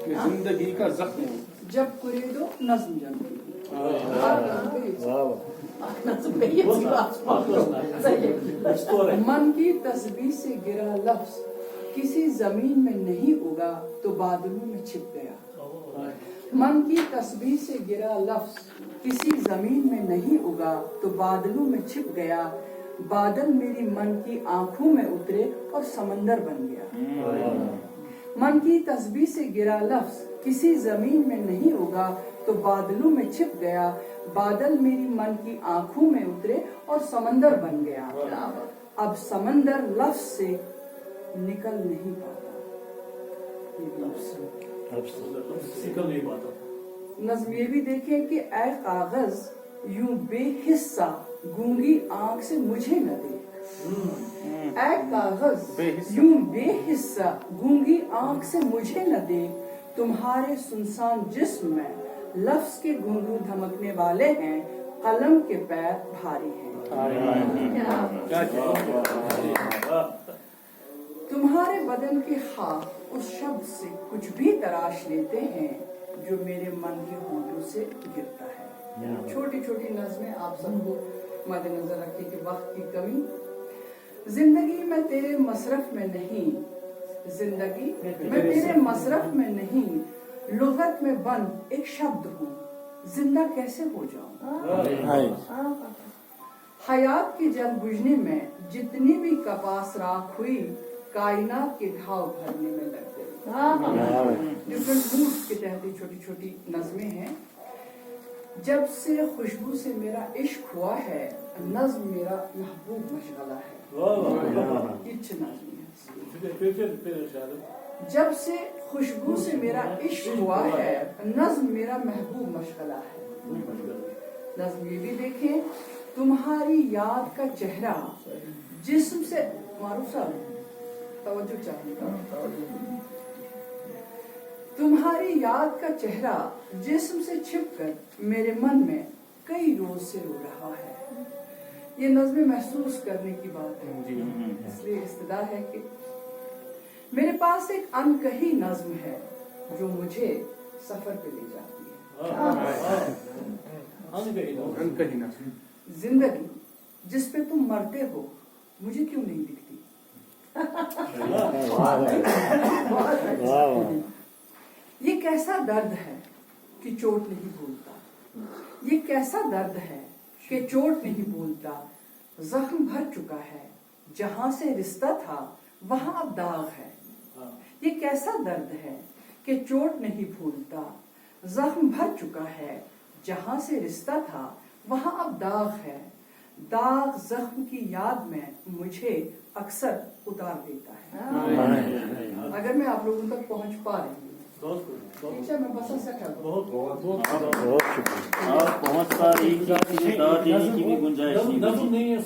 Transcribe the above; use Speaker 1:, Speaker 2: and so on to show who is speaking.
Speaker 1: जिंदगी का जख्म
Speaker 2: जब कुरेदो नज्म जन्म मन की तस्बीह से गिरा लफ्ज किसी जमीन में नहीं उगा तो बादलों में छिप गया। मन की तस्बीह से गिरा लफ्ज किसी जमीन में नहीं उगा तो बादलों में छिप गया। बादल मेरी मन की आंखों में उतरे और समंदर बन गया। मन की तस्बीह से गिरा लफ्ज किसी जमीन में नहीं उगा तो बादलों में छिप गया। बादल मेरी मन की आंखों में उतरे और समंदर बन गया। अब समंदर लफ्ज से निकल नहीं पाता। नज़्म ये भी देखें कि ऐ कागज यूं बेहिस्सा गूंगी आंख से मुझे न देख। ऐ कागज यूं बेहिस्सा गूंगी आंख से मुझे न देख। तुम्हारे सुनसान जिस्म में लफ्ज के घुंघरू धमकने वाले हैं, कलम के पैर भारी हैं। तुम्हारे बदन के खाक उस शब्द से कुछ भी तराश लेते हैं जो मेरे मन के होंठों से गिरता है। छोटी छोटी नज़में आप सबको मद्देनजर रखें कि वक्त की कमी। जिंदगी में तेरे मसरफ में नहीं, जिंदगी मैं तेरे मसरफ में नहीं, लुगत में बंद एक शब्द हूँ, जिंदा कैसे हो जाऊं। हयात की जल बुझने में जितनी भी कपास राख हुई, कायनात के घाव भरने में लग गई। डिफरेंट मूड्स के तहत छोटी छोटी नज़में हैं। जब से खुशबू से मेरा इश्क हुआ है, नज़्म मेरा महबूब मशगला है। जब से खुशबू से मेरा इश्क हुआ है, नज़्म मेरा महबूब मशगला है। नज़्म ये भी देखें, तुम्हारी याद का चेहरा जिस्म से, मारूफ साहब तवज्जो चाहिए, तुम्हारी याद का चेहरा जिस्म से छिपकर मेरे मन में कई रोज से रो रहा है। ये नज़्में महसूस करने की बात है, इसलिए इस्तदा है कि मेरे पास एक अनकही नज़्म है जो मुझे सफर पे ले जाती है। जिंदगी जिस पे तुम मरते हो मुझे क्यों नहीं दिखती। ये कैसा दर्द है कि चोट नहीं भूलता, ये कैसा दर्द है कि चोट नहीं भूलता। जख्म भर चुका है जहां से रिश्ता था वहां अब दाग है। ये कैसा दर्द है कि चोट नहीं भूलता। जख्म भर चुका है जहां से रिश्ता था वहां अब दाग है। दाग जख्म की याद में मुझे अक्सर उतार देता है। अगर मैं आप लोगों तक पहुंच पा रही हूँ, मैं बस बहुत शुक्रिया।
Speaker 3: आप पहुंच पा रही की भी गुंजाइश नहीं है।